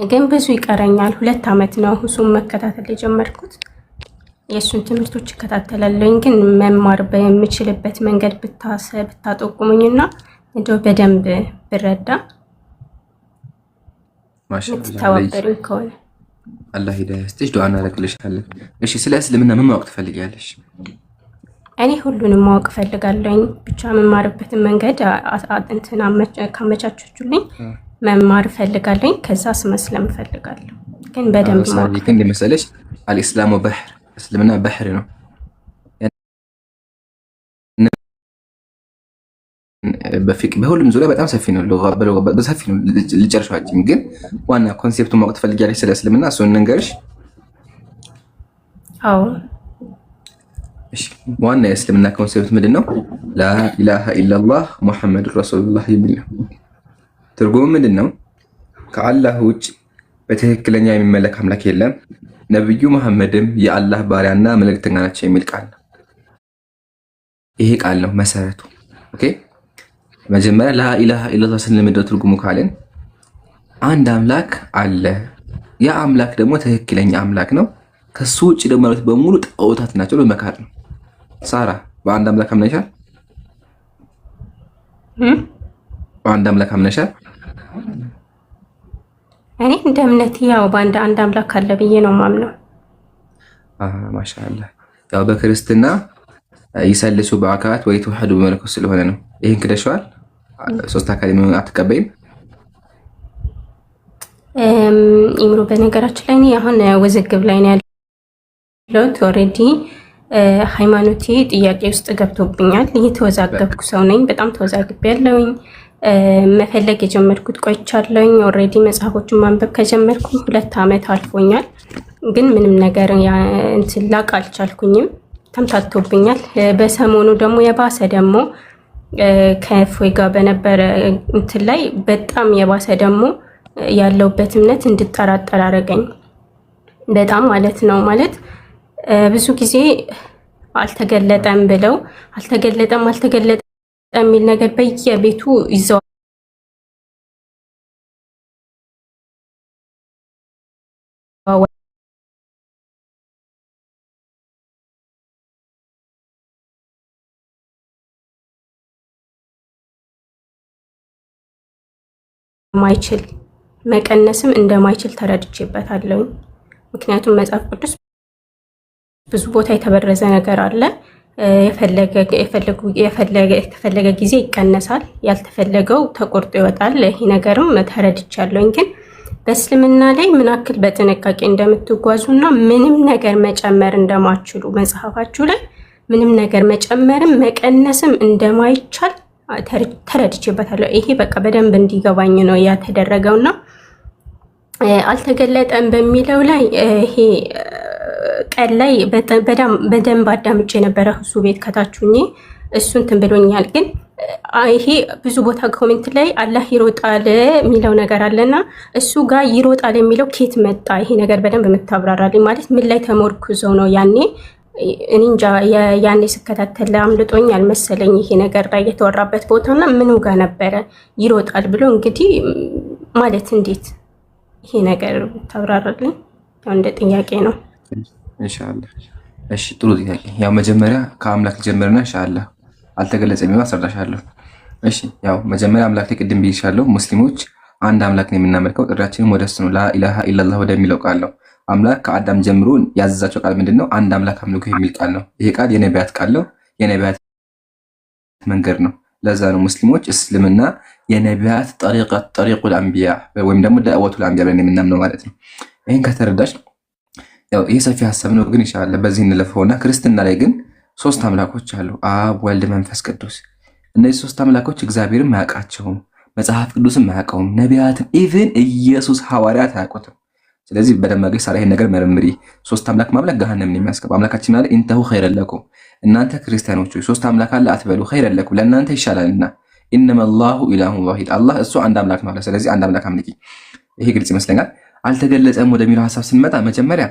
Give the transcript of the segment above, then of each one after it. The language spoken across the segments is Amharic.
ግን ብዙ ይቀረኛል። 2 ዓመት ነው እሱን መከታተል የጀመርኩት። የእሱን ትምህርቶች እከታተላለሁኝ። ግን መማር በምችልበት መንገድ ብታጠቁሙኝና እንደው በደንብ ብረዳ ምትተባበሩኝ ከሆነ አላህ ሂዳያ ይስጥሽ። ዱዓ እናደርግልሻለን። እሺ፣ ስለ እስልምና ምን ማወቅ ትፈልጊያለሽ? እኔ ሁሉንም ማወቅ ፈልጋለሁኝ። ብቻ መማርበትን መንገድ ካመቻቹልኝ መማር ፈልጋለሁኝ። ከዛ መስለም ፈልጋለሁ። ግን በደንብ ማወቅ መሰለሽ አልኢስላሙ በሕር፣ እስልምና በሕር ነው። በሁሉም ዙሪያ በጣም ሰፊ ነው። በሰፊ ነው ልጨርሻችን። ግን ዋና ኮንሴፕቱን ማወቅ ትፈልጊያለሽ ስለ እስልምና? እሱን እንንገርሽ። አዎ፣ እሺ። ዋና የእስልምና ኮንሴፕት ምንድን ነው? ላኢላሃ ኢላላህ ሙሐመድ ረሱሉላህ የሚል ነው። ትርጉሙ ምንድን ነው? ከአላህ ውጭ በትክክለኛ የሚመለክ አምላክ የለም፣ ነብዩ መሐመድም የአላህ ባሪያና መልእክተኛ ናቸው የሚል ቃል ነው። ይሄ ቃል ነው መሰረቱ። ኦኬ፣ መጀመሪያ ላኢላሃ ኢላላህ ስንል ትርጉሙ ካለን አንድ አምላክ አለ፣ ያ አምላክ ደግሞ ትክክለኛ አምላክ ነው። ከሱ ውጭ ደግሞ ማለት በሙሉ ጣዖታት ናቸው በመካድ ነው። ሳራ በአንድ አምላክ አምነሻል? በአንድ አምላክ አምነሻል? እኔ እንደ እምነቴ ያው በአንድ አምላክ አለ ብዬ ነው ማምነው። ማሻአላህ። ያው በክርስትና ይሰልሱ በአካላት ወይ ተወሐዱ በመለኮት ስለሆነ ነው። ይሄን ክደሽዋል? ሶስት አካል የሚሆን አትቀበይም? ኢምሩ በነገራችን ላይ እኔ አሁን ውዝግብ ላይ ነው ያለሁት። ኦልሬዲ ሃይማኖቴ ጥያቄ ውስጥ ገብቶብኛል። እየተወዛገብኩ ሰው ነኝ። በጣም ተወዛግቤያለሁኝ። መፈለግ የጀመርኩት ቆይቻለሁኝ። ኦልሬዲ መጽሐፎችን ማንበብ ከጀመርኩ 2 ዓመት አልፎኛል። ግን ምንም ነገር እንትን ላቅ አልቻልኩኝም። ተምታቶብኛል። በሰሞኑ ደግሞ የባሰ ደግሞ ከእፎይ ጋር በነበረ እንትን ላይ በጣም የባሰ ደግሞ ያለውበት እምነት እንድጠራጠር አደረገኝ። በጣም ማለት ነው። ማለት ብዙ ጊዜ አልተገለጠም ብለው አልተገለጠም የሚል ነገር በየቤቱ ይዘዋል። ማይችል መቀነስም እንደማይችል ተረድቼበታለሁ። ምክንያቱም መጽሐፍ ቅዱስ ብዙ ቦታ የተበረዘ ነገር አለ። የተፈለገ ጊዜ ይቀነሳል፣ ያልተፈለገው ተቆርጦ ይወጣል። ይሄ ነገርም ተረድቻለሁኝ። ግን በእስልምና ላይ ምን ያክል በጥንቃቄ እንደምትጓዙና ምንም ነገር መጨመር እንደማትችሉ መጽሐፋችሁ ላይ ምንም ነገር መጨመርም መቀነስም እንደማይቻል ተረድቼበታለሁ። ይሄ በቃ በደንብ እንዲገባኝ ነው ያተደረገውና አልተገለጠም በሚለው ላይ ይሄ ቀን ላይ በደንብ አዳምጬ የነበረ እሱ ቤት ከታችሁኝ እሱን እንትን ብሎኛል። ግን ይሄ ብዙ ቦታ ኮሜንት ላይ አላህ ይሮጣል የሚለው ነገር አለና እሱ ጋር ይሮጣል የሚለው ኬት መጣ? ይሄ ነገር በደንብ የምታብራራልኝ። ማለት ምን ላይ ተሞርኩዘው ነው? ያኔ እኔ እንጃ ያኔ ስከታተል አምልጦኝ አልመሰለኝ ይሄ ነገር ላይ የተወራበት ቦታና ምኑ ጋር ነበረ ይሮጣል ብሎ እንግዲህ ማለት እንዴት ይሄ ነገር ታብራራልኝ? ያው እንደ ጥያቄ ነው። ኢንሻአላህ። እሺ፣ ጥሩ ጥያቄ። ያው መጀመሪያ ከአምላክ ጀምርና ኢንሻአላህ አልተገለጸም የሚለው አስረዳሻለሁ። እሺ፣ ያው መጀመሪያ አምላክ ላይ ቅድም ብዬሻለሁ። ሙስሊሞች አንድ አምላክ ነው የምናመልከው። ጥሪያችንም ወደ እሱ ነው፣ ላኢላሃ ኢላላህ ወደሚለው ቃል ነው። አምላክ ከአዳም ጀምሮ ያዘዛቸው ቃል ምንድነው? አንድ አምላክ አምልኩ የሚል ቃል ነው። ይሄ ቃል የነቢያት ቃል ነው፣ የነቢያት መንገድ ነው። ለዛ ነው ሙስሊሞች እስልምና የነቢያት ጠሪቁል አንቢያ ወይም ደግሞ ዳዕወቱል አንቢያ ብለን የምናምነው ማለት ነው። ይህን ከተረዳሽ ያው ይህ ሰፊ ሀሳብ ነው፣ ግን ኢንሻአላህ በዚህ እንለፈውና ክርስትና ላይ ግን 3 አምላኮች አሉ፣ አብ፣ ወልድ፣ መንፈስ ቅዱስ። እነዚህ 3 አምላኮች እግዚአብሔርም አያውቃቸውም፣ መጽሐፍ ቅዱስም አያውቀውም፣ ነቢያትም ኢቭን ኢየሱስ ሐዋርያት አያውቁትም። ስለዚህ በደንብ አገኝ ሳራ ይሄን ነገር መርምሪ። 3 አምላክ ማምለክ ገሃነምን የሚያስገባ አምላካችን አለ ኢንተሁ ኸይረን ለኩም፣ እናንተ ክርስቲያኖች 3 አምላክ አለ አትበሉ፣ ኸይረን ለኩም ለእናንተ ይሻላልና፣ ኢነመላሁ ኢላሁን ዋሂድ አላህ እሱ አንድ አምላክ ነው አለ። ስለዚህ አንድ አምላክ አምልኪ። ይሄ ግልጽ ይመስለኛል። አልተገለጸም ወደሚለው ሐሳብ ስንመጣ መጀመሪያ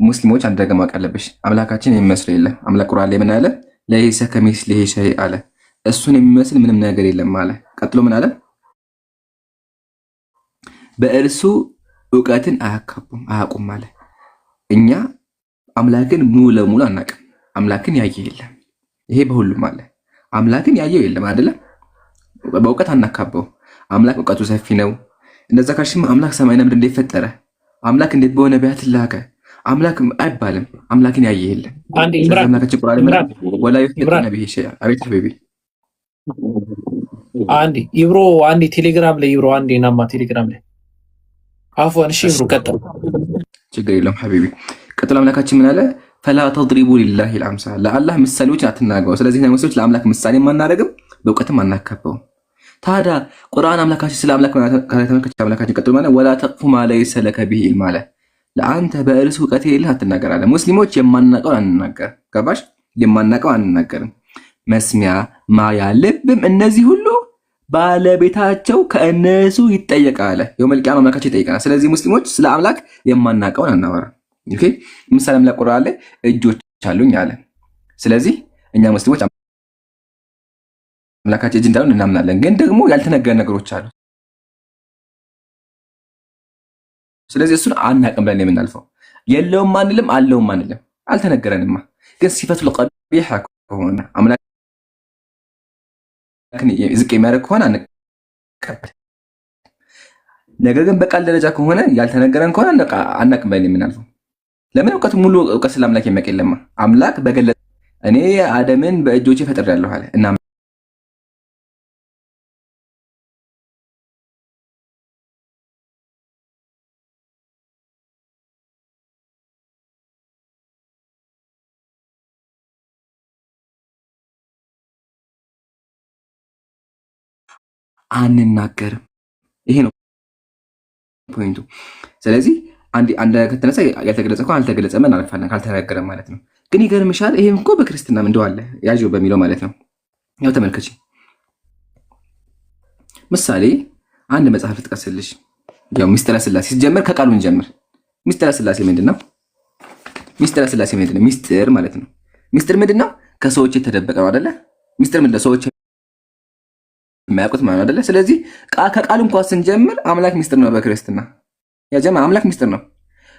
ሙስሊሞች አንድ ነገር ማወቅ አለብሽ። አምላካችን የሚመስለው የለም። አምላክ ቁርአን ላይ ምን አለ? ለይሰ ከሚስሊሂ ሸይእ አለ። እሱን የሚመስል ምንም ነገር የለም አለ። ቀጥሎ ምን አለ? በእርሱ እውቀትን አያውቁም አለ። እኛ አምላክን ሙሉ ለሙሉ አናውቅም። አምላክን ያየ የለም። ይሄ በሁሉም አለ። አምላክን ያየው የለም አይደለም። በእውቀት አናካበው። አምላክ እውቀቱ ሰፊ ነው። እንደዛ ካልሽማ አምላክ ሰማይና ምድር እንዴት ፈጠረ? አምላክ እንዴት በሆነ ነቢያት ላከ? አምላክ አይባልም። አምላክን ያየ የለም። አምላካችን ቁርአን ወላ ይፈጠር ነብይ ሸያ አቤት ሀቢቢ ይብሮ ቴሌግራም ላይ ይብሮ ናማ ቴሌግራም ላይ አፎን እሺ ይብሮ ቀጥል። ችግር የለም ሀቢቢ ቀጥል። አምላካችን ምን አለ? ፈላ ተድሪቡ ሊላሂ አልአምሳል ለአላህ ምሳሌዎችን አትናገሩ። ስለዚህ ነው ሰዎች ለአምላክ ምሳሌ ማናረግም በእውቀትም አናካበው። ታዲያ ቁርአን አምላካችን ስለ አምላክ አምላካችን ቀጥሎ ማለት ወላ ተቅፉ ማ ለይሰ ለከ ቢሂ ኢልም አለ። ለአንተ በእርሱ እውቀት የለህ አትናገር አለ። ሙስሊሞች የማናቀውን አንናገር። ገባሽ? የማናቀው አንናገርም። መስሚያ ማያ ልብም እነዚህ ሁሉ ባለቤታቸው ከእነሱ ይጠየቃል። የውመል ቂያማ አምላካችን ይጠይቀናል። ስለዚህ ሙስሊሞች ስለ አምላክ የማናቀውን አናወራ። ኦኬ ምሳሌ አምላክ ቁርአን ላይ እጆች አሉኝ አለ። ስለዚህ እኛ ሙስሊሞች አምላካችን እጅ እንዳሉን እናምናለን። ግን ደግሞ ያልተነገረ ነገሮች አሉ። ስለዚህ እሱን አናቅም ብለን የምናልፈው የለውም አንልም፣ አለውም አንልም። አልተነገረንማ። ግን ሲፈቱ ለቀቢህ ከሆነ አምላክ ዝቅ የሚያደርግ ከሆነ አንቀበል። ነገር ግን በቃል ደረጃ ከሆነ ያልተነገረን ከሆነ አናቅም ብለን የምናልፈው ለምን? እውቀት ሙሉ እውቀት ስለ አምላክ የሚያውቅ የለማ። አምላክ በገለጸ እኔ አደምን በእጆቼ ፈጥሬያለሁ አለ እና አንናገርም። ይሄ ነው ፖይንቱ። ስለዚህ አንድ ከተነሳ ያልተገለጸ እኮ አልተገለጸም እናልፋለን፣ ካልተነገረም ማለት ነው። ግን ይገርምሻል፣ ይሄም እኮ በክርስትናም እንደው አለ ያዥው በሚለው ማለት ነው። ያው ተመልከቺ፣ ምሳሌ አንድ መጽሐፍ ልጥቀስልሽ። ያው ሚስጥረ ስላሴ ሲጀመር ከቃሉ እንጀምር። ሚስጥረ ስላሴ ምንድነው? ሚስጥረ ስላሴ ምንድነው? ሚስጥር ማለት ነው። ሚስጥር ምንድነው? ከሰዎች የተደበቀ ነው አይደለ? ሚስጥር ምንድነው? ሰዎች የማያውቁት ማለት አይደለ? ስለዚህ ከቃሉ እንኳን ስንጀምር አምላክ ሚስጥር ነው በክርስትና ያጀማ አምላክ ሚስጥር ነው።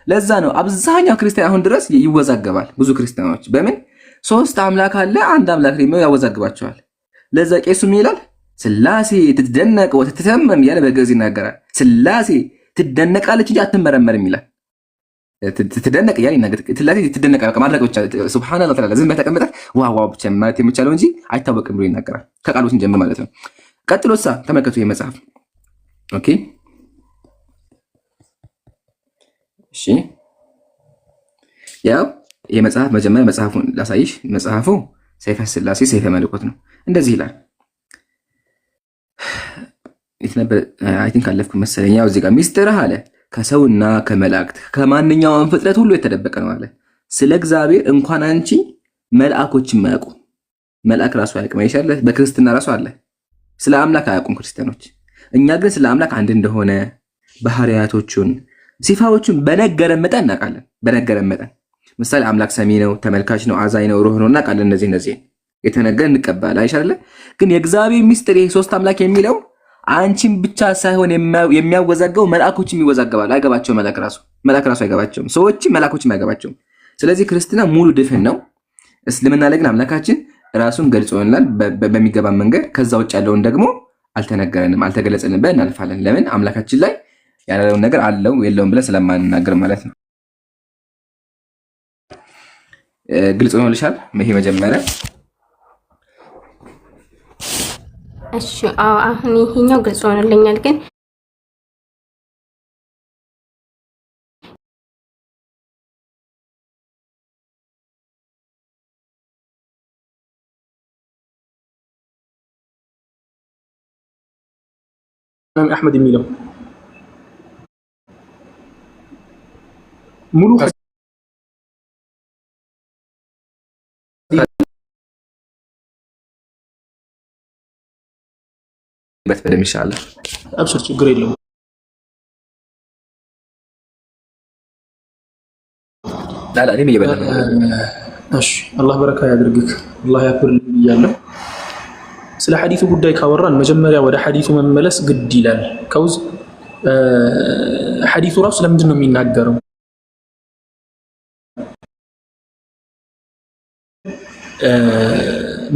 ለዛ ነው አብዛኛው ክርስቲያን አሁን ድረስ ይወዛገባል። ብዙ ክርስቲያኖች በምን ሶስት አምላክ አለ አንድ አምላክ ነው ያወዛግባቸዋል። ለዛ ቄሱ ምን ይላል? ስላሴ ትደነቅ ወትተመም ያለ በግዕዝ ይናገራል። ስላሴ ትደነቃለች እንጂ አትመረመርም ይላል። ትደነቅ ያለ ይናገር። ስላሴ ትደነቅ በቃ ማድረግ ብቻ ሱብሃንአላህ ተዓላ ዝም ተቀምጠ ዋው ዋው ብቻ ማለት የሚቻለው እንጂ አይታወቅም ብሎ ይናገራል። ከቃሉ ስንጀምር ማለት ነው። ቀጥሎሳ ተመልከቱ የመጽሐፍ ኦኬ እሺ ያው የመጽሐፍ መጀመሪያ መጽሐፉን ላሳይሽ። መጽሐፉ ሰይፈ ስላሴ ሰይፈ መለኮት ነው። እንደዚህ ይላል። አይ ቲንክ አለፍኩ መሰለኝ። ያው እዚህ ጋር ሚስጥርህ አለ ከሰውና ከመላእክት ከማንኛውም ፍጥረት ሁሉ የተደበቀ ነው አለ። ስለ እግዚአብሔር እንኳን አንቺ መልአኮች የማያውቁ መልአክ ራሱ አያውቅም። አይሻለ በክርስትና ራሱ አለ። ስለ አምላክ አያውቁም ክርስቲያኖች። እኛ ግን ስለ አምላክ አንድ እንደሆነ ባህሪያቶቹን ሲፋዎቹን በነገረን መጠን እናውቃለን። በነገረን መጠን ምሳሌ አምላክ ሰሚ ነው፣ ተመልካች ነው፣ አዛኝ ነው፣ ሩህ ነው እናውቃለን። እነዚህ የተነገረን እንቀበል አይሻለ። ግን የእግዚአብሔር ሚስጥር ይሄ ሶስት አምላክ የሚለው አንቺን ብቻ ሳይሆን የሚያወዛገው መልአኮችም ይወዛገባሉ። አይገባቸውም። መልአክ ራሱ አይገባቸውም። ሰዎችም መልአኮችም አይገባቸውም። ስለዚህ ክርስትና ሙሉ ድፍን ነው። እስልምና ላይ ግን አምላካችን ራሱን ገልጾልናል በሚገባ መንገድ። ከዛ ውጭ ያለውን ደግሞ አልተነገረንም፣ አልተገለጸንም ብለን እናልፋለን። ለምን? አምላካችን ላይ ያለውን ነገር አለው የለውም ብለን ስለማንናገር ማለት ነው። ግልጽ ሆኖልሻል? ይሄ መጀመሪያ እሺ። አሁን ይሄኛው ግልጽ ሆኖልኛል። ግን አህመድ የሚለው ሙሉ በደም ይሻላል። አብሽር ችግር የለውም። ዳላ እኔም እየበላ እሺ አላህ በረካ ያድርግክ፣ አላህ ያክብርልህ ብያለሁ። ስለ ሐዲሱ ጉዳይ ካወራን መጀመሪያ ወደ ሐዲሱ መመለስ ግድ ይላል። ከውዝ ሐዲሱ ራሱ ስለምንድን ነው የሚናገረው?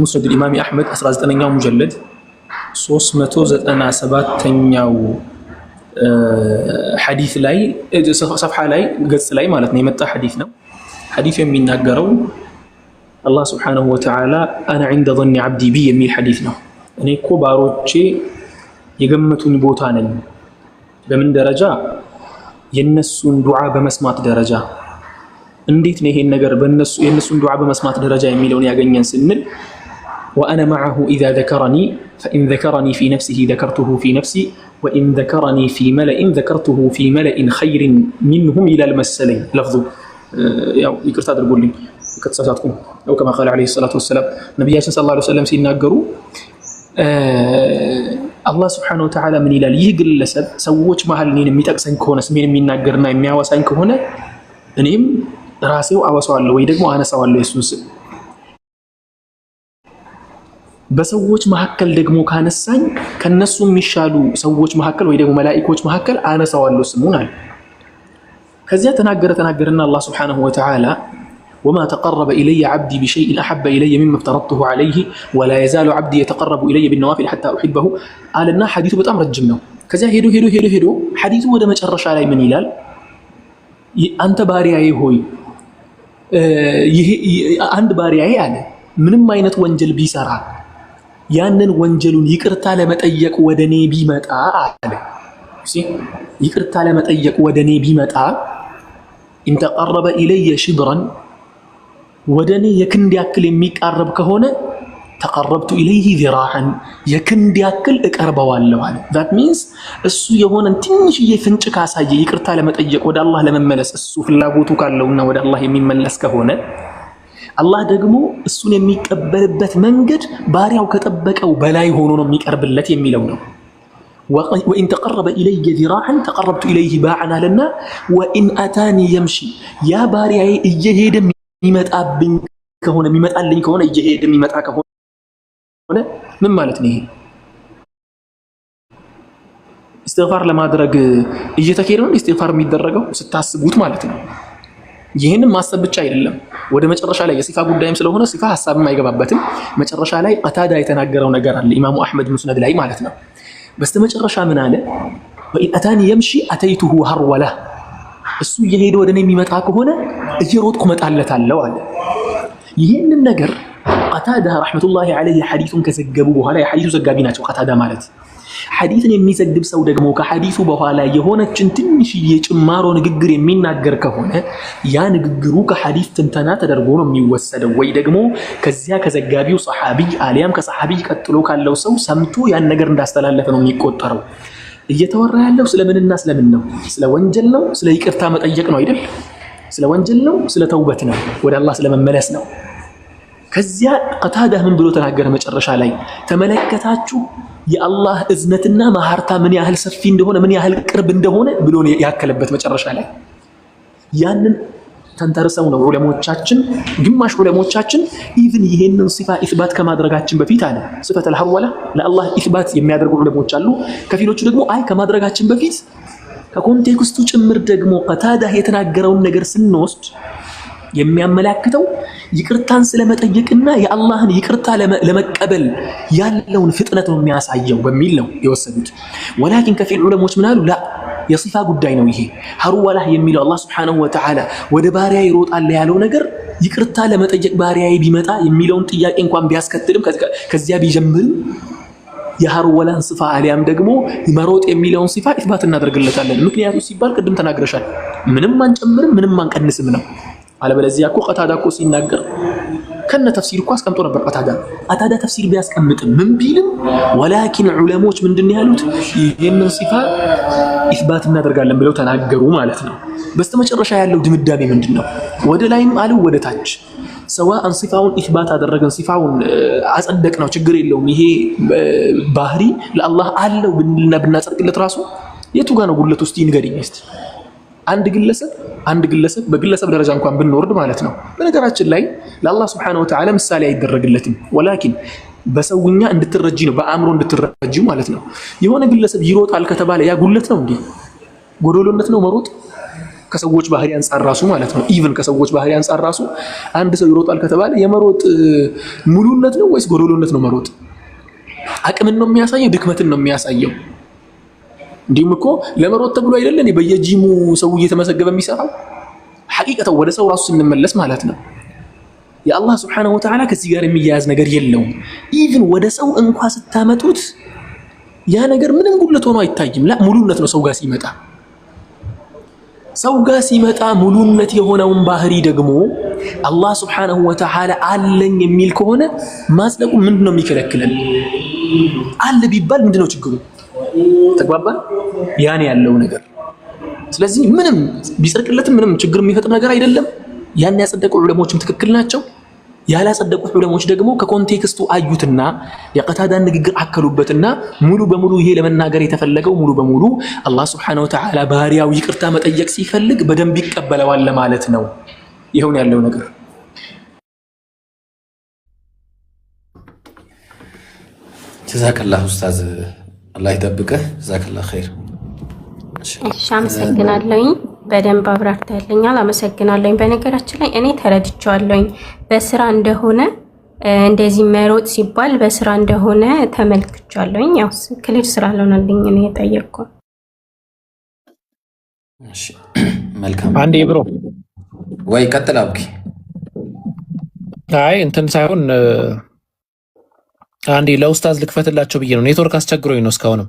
ሙስነድ الإمام أحمد 19ኛው ሙጀለድ 397ኛው ሐዲስ ላይ صفحة ላይ ገጽ ላይ ማለት ነው የመጣ ሐዲስ ነው። ሐዲሱ የሚናገረው አላህ ስብሓነሁ ወተዓላ አነ ዒንደ ظن عبدي بي የሚል ሐዲስ ነው። እኔ እኮ ባሮቼ የገመቱኝ ቦታ ነኝ። በምን ደረጃ? የነሱን ዱዓ በመስማት ደረጃ። እንዴት ነው ይሄን ነገር የነሱን ዱዓ በመስማት ደረጃ የሚለውን ያገኘን ስንል ወአነ መዐሁ ኢዛ ዘከረኒ ፈኢን ዘከረኒ ፊ ነፍሲሂ ዘከርቱሁ ፊ ነፍሲ ወኢን ዘከረኒ ፊ መለኢን ዘከርቱሁ ፊ መለኢን ኸይሪን ሚንሁም ይላል መሰለኝ ለፍዙ። ያው ይቅርታ አድርጉልኝ ከተሳሳትኩ። ያው ከማ ቃለ ዐለይሂ ሰላቱ ወሰላም ነቢያችን ሰለላሁ ዐለይሂ ወሰለም ሲናገሩ አላህ ስብሓነሁ ወተዓላ ምን ይላል? ይህ ግለሰብ ሰዎች መሀል እኔን የሚጠቅሰኝ ከሆነ ስሜን የሚናገርና የሚያወሳኝ ከሆነ እኔም ራሴው አወሳዋለሁ ወይ ደግሞ አነሳዋለሁ የሱን ስም። በሰዎች መካከል ደግሞ ካነሳኝ ከነሱ የሚሻሉ ሰዎች መካከል ወይ ደግሞ መላኢኮች መካከል አነሳዋለሁ ስሙን አለ። ከዚያ ተናገረና አላህ ስብሓነሁ ወተዓላ ወማ ተቀረበ ኢለየ ዓብዲ ቢሸይኢን አሐበ ኢለየ ሚማ ፍተረድቱሁ ዐለይህ ወላ የዛሉ ዓብዲ የተቀረቡ ኢለየ ቢነዋፊል ሐታ ኡሒበሁ አለና ሐዲሱ በጣም ረጅም ነው። ከዚያ ሄዶ ሐዲሱ ወደ መጨረሻ ላይ ምን ይላል? አንተ ባሪያዬ ሆይ አንድ ባሪያዬ አለ ምንም አይነት ወንጀል ቢሰራ ያንን ወንጀሉን ይቅርታ ለመጠየቅ ወደኔ ቢመጣ አለ ይቅርታ ለመጠየቅ ወደኔ ቢመጣ ኢን ተቀረበ ኢለየ ሽብረን ወደኔ የክንድ ያክል የሚቃረብ ከሆነ ተቀረብቱ ኢለይህ ዚራዐን የክንድ ያክል እቀርበዋለሁ አለ። ዛት ሚንስ እሱ የሆነን ትንሽዬ ፍንጭ ካሳየ ይቅርታ ለመጠየቅ ወደ አላህ ለመመለስ እሱ ፍላጎቱ ካለውና ወደ አላህ የሚመለስ ከሆነ አላህ ደግሞ እሱን የሚቀበልበት መንገድ ባሪያው ከጠበቀው በላይ ሆኖ ነው የሚቀርብለት የሚለው ነው። ወኢን ተቀረበ ኢለየ ዚራዐን ተቀረብቱ ኢለይህ ባዐን አለና ወኢን አታኒ የምሺ ያ ባሪያዬ እየሄደ የሚመጣልኝ ከሆነ እየሄደ የሚመጣ ከሆነ ምን ማለት ነው? ይሄ ኢስቲግፋር ለማድረግ እየተካሄደ ነው ኢስቲግፋር የሚደረገው ስታስቡት ማለት ነው። ይህንን ማሰብ ብቻ አይደለም። ወደ መጨረሻ ላይ የሲፋ ጉዳይም ስለሆነ ሲፋ ሐሳብም አይገባበትም። መጨረሻ ላይ ቀታዳ የተናገረው ነገር አለ ኢማሙ አሕመድ ሙስነድ ላይ ማለት ነው። በስተመጨረሻ ምን አለ? ወኢን አታኒ የምሺ አተይቱሁ ሀርወላ እሱ እየሄደ ወደ እኔ የሚመጣ ከሆነ እየሮጥኩ እመጣለታለሁ አለ። ይህንን ነገር ቀታዳ ረሕመቱላሂ ዐለይሂ ሐዲሱን ከዘገቡ በኋላ የሐዲሱ ዘጋቢ ናቸው። ቀታዳ ማለት ሐዲስን የሚዘግብ ሰው ደግሞ ከሐዲሱ በኋላ የሆነችን ትንሽዬ ጭማሮ ንግግር የሚናገር ከሆነ ያ ንግግሩ ከሐዲስ ትንተና ተደርጎ ነው የሚወሰደው፣ ወይ ደግሞ ከዚያ ከዘጋቢው ሰሓቢይ አሊያም ከሰሓቢይ ቀጥሎ ካለው ሰው ሰምቶ ያን ነገር እንዳስተላለፈ ነው የሚቆጠረው። እየተወራ ያለው ስለምንና ስለምን ነው? ስለ ወንጀል ነው? ስለ ይቅርታ መጠየቅ ነው አይደል? ስለ ወንጀል ነው? ስለ ተውበት ነው? ወደ አላህ ስለመመለስ ነው። ከዚያ ቀታዳ ምን ብሎ ተናገረ? መጨረሻ ላይ ተመለከታችሁ የአላህ እዝነትና ማህርታ ምን ያህል ሰፊ እንደሆነ ምን ያህል ቅርብ እንደሆነ ብሎ ያከለበት መጨረሻ ላይ። ያንን ተንተርሰው ነው ዑለሞቻችን ግማሽ ዑለሞቻችን ኢቭን ይሄንን ሲፋ ኢስባት ከማድረጋችን በፊት አለ ሲፈተል ሐርወላ ለአላህ ኢስባት የሚያደርጉ ዑለሞች አሉ። ከፊሎቹ ደግሞ አይ ከማድረጋችን በፊት ከኮንቴክስቱ ጭምር ደግሞ ቀታዳ የተናገረውን ነገር ስንወስድ የሚያመላክተው ይቅርታን ስለመጠየቅና የአላህን ይቅርታ ለመቀበል ያለውን ፍጥነት ነው የሚያሳየው በሚል ነው የወሰዱት። ወላኪን ከፊል ዑለሞች ምን አሉ? ላ የሲፋ ጉዳይ ነው ይሄ። ሐርወላ የሚለው አላህ ሱብሓነሁ ወተዓላ ወደ ባሪያ ይሮጣል ያለው ነገር ይቅርታ ለመጠየቅ ባሪያዬ ቢመጣ የሚለውን ጥያቄ እንኳን ቢያስከትልም ከዚያ ቢጀምርም የሐርወላን ሲፋ አሊያም ደግሞ መሮጥ የሚለውን ሲፋ ኢስባት እናደርግለታለን። ምክንያቱ ሲባል ቅድም ተናግረሻል። ምንም አንጨምርም ምንም አንቀንስም ነው። አለበለዚያ እኮ ቀታዳ እኮ ሲናገር ከነ ተፍሲር እኮ አስቀምጦ ነበር። ቀታዳ ተፍሲር ቢያስቀምጥም ምን ቢልም ወላኪን ዑለሞች ምንድን ያሉት ይህንን ሲፋ ኢስባት እናደርጋለን ብለው ተናገሩ ማለት ነው። በስተመጨረሻ ያለው ድምዳሜ ምንድን ነው? ወደ ላይም አለው ወደ ታች ሰዋአን ሲፋውን ኢስባት አደረገን ሲፋውን አጸደቅ ነው ችግር የለውም። ይሄ ባህሪ ለአላህ አለው ብንልና ብናጸድቅለት ራሱ የቱ ጋር ነው ጉለት ውስጥ ይንገሪኝ እስቲ። አንድ ግለሰብ በግለሰብ ደረጃ እንኳን ብንወርድ ማለት ነው። በነገራችን ላይ ለአላህ ሱብሓነሁ ወተዓላ ምሳሌ አይደረግለትም። ወላኪን በሰውኛ እንድትረጂ ነው፣ በአእምሮ እንድትረጂ ማለት ነው። የሆነ ግለሰብ ይሮጣል ከተባለ ያ ጉለት ነው እንዴ? ጎዶሎነት ነው መሮጥ? ከሰዎች ባህሪ አንፃር ራሱ ማለት ነው። ኢቭን ከሰዎች ባህሪ አንፃር ራሱ አንድ ሰው ይሮጣል ከተባለ የመሮጥ ሙሉነት ነው ወይስ ጎዶሎነት ነው መሮጥ? አቅምን ነው የሚያሳየው? ድክመትን ነው የሚያሳየው? እንዲሁም እኮ ለመሮጥ ተብሎ አይደለም በየጂሙ ሰው እየተመሰገበ የሚሰራው። ሐቂቀተው ወደ ሰው ራሱ ስንመለስ ማለት ነው የአላህ ሱብሓነሁ ወተዓላ ከዚህ ጋር የሚያያዝ ነገር የለውም። ኢቭን ወደ ሰው እንኳን ስታመጡት ያ ነገር ምንም ጉድለት ሆኖ አይታይም። ሙሉነት ነው ሰው ጋር ሲመጣ። ሰው ጋር ሲመጣ ሙሉነት የሆነውን ባህሪ ደግሞ አላህ ሱብሓነሁ ወተዓላ አለኝ የሚል ከሆነ ማጽደቁ ምንድነው የሚከለክለን? አለ ቢባል ምንድነው ችግሩ? ተግባባን? ያን ያለው ነገር ስለዚህ ምንም ቢጸድቅለትም ምንም ችግር የሚፈጥር ነገር አይደለም። ያን ያጸደቁ ዑለሞችም ትክክል ናቸው። ያላጸደቁት ዑለሞች ደግሞ ከኮንቴክስቱ አዩትና የቀታዳን ንግግር አከሉበትና ሙሉ በሙሉ ይሄ ለመናገር የተፈለገው ሙሉ በሙሉ አላህ ሱብሓነሁ ወተዓላ ባህሪያው ይቅርታ መጠየቅ ሲፈልግ በደንብ ይቀበለዋል ለማለት ነው። ይሄውን ያለው ነገር ጀዛከላህ ኡስታዝ፣ አላህ ይጠብቅህ። ጀዛከላህ ኸይር። እሺ አመሰግናለሁኝ። በደንብ አብራርተህልኛል፣ አመሰግናለሁኝ። በነገራችን ላይ እኔ ተረድቻለሁኝ በስራ እንደሆነ እንደዚህ መሮጥ ሲባል በስራ እንደሆነ ተመልክቻለሁኝ። ያው ክሊር ስላልሆነልኝ ነው የጠየቅኩት። እሺ መልካም። አንዴ ብሮ ወይ ቀጥል አብኪ። አይ እንትን ሳይሆን አንዴ ለኡስታዝ ልክፈትላቸው ብዬ ነው። ኔትወርክ አስቸግሮኝ ነው እስካሁንም